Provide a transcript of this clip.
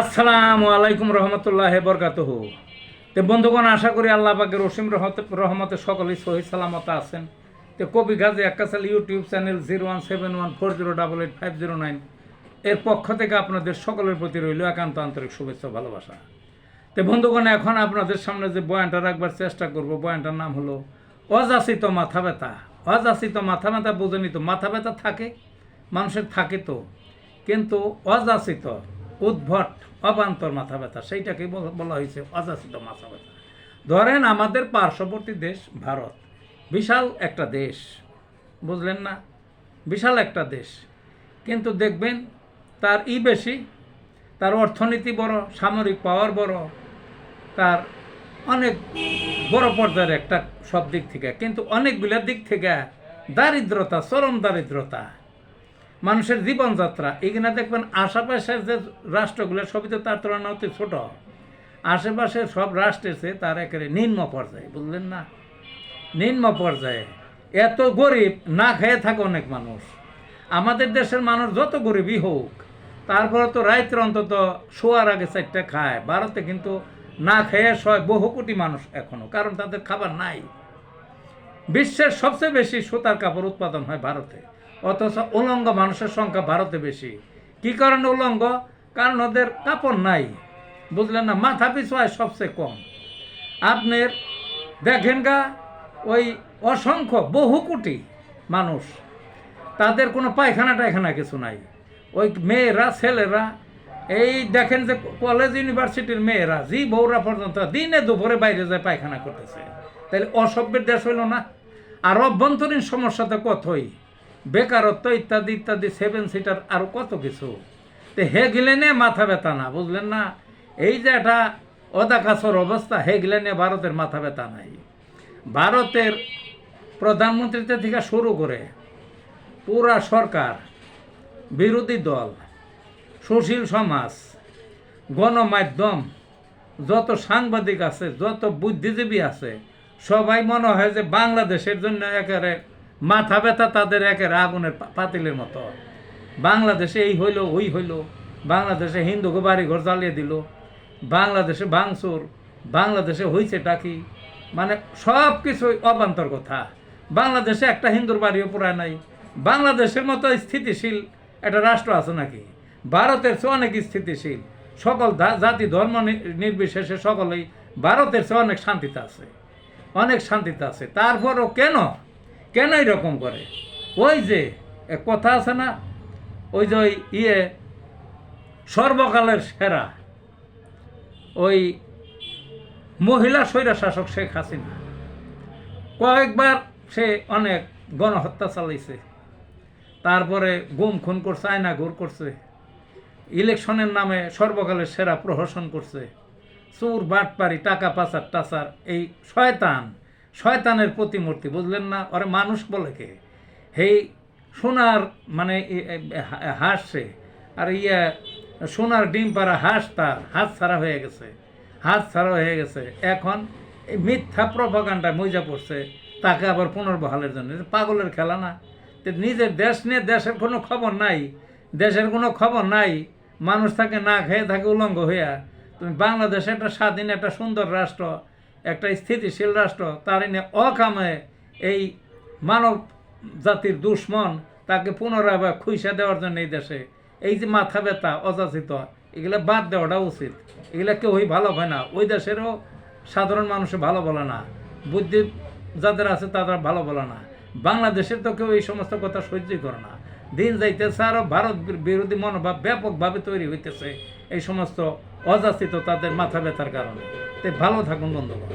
আসসালামু আলাইকুম রহমতুল্লাহ বরকাতুহু। তো বন্ধুগণ, আশা করি আল্লাহ পাকের অসীম রহমতে সকলেই সহি সালামত আছেন। তো কবি গাজী আক্কাসাল ইউটিউব চ্যানেল 017140885009 এর পক্ষ থেকে আপনাদের সকলের প্রতি রইল একান্ত আন্তরিক শুভেচ্ছা ভালোবাসা। তো বন্ধুগণ, এখন আপনাদের সামনে যে বয়ানটা রাখবার চেষ্টা করব, বয়ানটার নাম হলো অযাচিত মাথা ব্যথা। অযাচিত মাথা ব্যথা বোঝেনি তো? মাথা ব্যথা থাকে, মানুষের থাকে তো, কিন্তু অযাচিত উদ্ভট অবান্তর মাথা ব্যথা, সেইটাকেই বলা হয়েছে অযাচিত মাথা ব্যথা। ধরেন আমাদের পার্শ্ববর্তী দেশ ভারত, বিশাল একটা দেশ, বুঝলেন না? বিশাল একটা দেশ, কিন্তু দেখবেন তার বেশি, তার অর্থনীতি বড়, সামরিক পাওয়ার বড়, তার অনেক বড় পর্যায়ের একটা সব দিক থেকে, কিন্তু অনেকগুলো দিক থেকে দারিদ্রতা, চরম দারিদ্রতা, মানুষের জীবনযাত্রা এখানে দেখবেন আশেপাশের যে রাষ্ট্রগুলো সবই তো তার তুলনায় অতি ছোট। আশেপাশের সব রাষ্ট্রের চেয়ে তার একেবারে নিম্ন পর্যায়ে, বুঝলেন না? নিম্ন পর্যায়ে এত গরিব, না খেয়ে থাকে অনেক মানুষ। আমাদের দেশের মানুষ যত গরিবই হোক, তারপরে তো রাত্রে অন্তত শোয়ার আগে 4টা খায়। ভারতে কিন্তু না খেয়ে শয় বহু কোটি মানুষ এখনো, কারণ তাদের খাবার নাই। বিশ্বের সবচেয়ে বেশি সুতার কাপড় উৎপাদন হয় ভারতে, অথচ উলঙ্গ মানুষের সংখ্যা ভারতে বেশি। কি কারণে উলঙ্গ? কারণ ওদের কাপড় নাই, বুঝলেন না? মাথা পিছু হয় সবচেয়ে কম। আপনার দেখেন গা, ওই অসংখ্য বহু কোটি মানুষ, তাদের কোনো পায়খানা টায়খানা কিছু নাই। ওই মেয়েরা, ছেলেরা, এই দেখেন যে কলেজ ইউনিভার্সিটির মেয়েরা, জি বউরা পর্যন্ত দিনে দুপুরে বাইরে যায় পায়খানা করতেছে। তাহলে অসভ্যের দেশ হইল না? আর অভ্যন্তরীণ সমস্যা তো কতই, বেকারত্ব ইত্যাদি ইত্যাদি, 7 সিটার আরও কত কিছু। তো হে গিলে নিয়ে মাথা ব্যথা না, বুঝলেন না? এই যে একটা অদাকাছর অবস্থা, হে গিলে নিয়ে ভারতের মাথা ব্যথা নাই। ভারতের প্রধানমন্ত্রী থেকে শুরু করে পুরা সরকার, বিরোধী দল, সুশীল সমাজ, গণমাধ্যম, যত সাংবাদিক আছে, যত বুদ্ধিজীবী আছে, সবাই মনে হয় যে বাংলাদেশের জন্য একেবারে মাথা ব্যথা, তাদের একেবারে আগুনের পাতিলের মতো। বাংলাদেশে এই হইল, ওই হইল, বাংলাদেশে হিন্দুকে বাড়িঘর জ্বালিয়ে দিল, বাংলাদেশে ভাঙচুর, বাংলাদেশে হইছে টাকি, মানে সব কিছুই অবান্তর কথা। বাংলাদেশে একটা হিন্দুর বাড়িও পুরায় নাই। বাংলাদেশের মতো স্থিতিশীল একটা রাষ্ট্র আছে নাকি? ভারতের চেয়ে অনেক স্থিতিশীল, সকল জাতি ধর্ম নির্বিশেষে সকলেই ভারতের চেয়ে অনেক শান্তিতে আছে, অনেক শান্তিতে আছে। তারপরও কেন কেন এরকম করে? ওই যে এক কথা আছে না, ওই যে ওই সর্বকালের সেরা ওই মহিলা স্বৈরা শাসক শেখ হাসিনা কয়েকবার সে অনেক গণহত্যা চালাইছে, তারপরে গুম খুন করছে, আয়না ঘুর করছে, ইলেকশনের নামে সর্বকালের সেরা প্রহসন করছে, চোর বাটপারি, টাকা পাচার টাচার, এই শয়তানের প্রতিমূর্তি, বুঝলেন না? ওরে মানুষ বলে কে? হেই সোনার মানে হাসছে, আর সোনার ডিম পাড়া হাঁস তার হাত ছাড়া হয়ে গেছে, হাত ছাড়া হয়ে গেছে। এখন এই মিথ্যা প্রভাকাণ্ডা মইজা পড়ছে, তাকে আবার পুনর্বহালের জন্য। পাগলের খেলা না? নিজের দেশ নিয়ে দেশের কোনো খবর নাই, দেশের কোনো খবর নাই, মানুষ থাকে না খেয়ে থাকে উলঙ্গ হইয়া। তুমি বাংলাদেশ একটা স্বাধীন, একটা সুন্দর রাষ্ট্র, একটা স্থিতিশীল রাষ্ট্র, তার নিয়ে অকামে এই মানব জাতির দুশ্মন তাকে পুনরায় খুইসা দেওয়ার জন্য এই দেশে এই যে মাথা ব্যথা অযাচিত, এগুলো বাদ দেওয়াটা উচিত। এগুলো কেউই ভালো হয় না, ওই দেশেরও সাধারণ মানুষে ভালো বলে না, বুদ্ধি যাদের আছে তারা ভালো বলে না। বাংলাদেশের তো কেউ এই সমস্ত কথা সহ্যই করে না। দিন যাইতেছে আরও ভারত বিরোধী মনোভাব ব্যাপকভাবে তৈরি হইতেছে এই সমস্ত অযাচিত তাদের মাথা ব্যথার কারণে। তাই ভালো থাকুন বন্ধুগণ।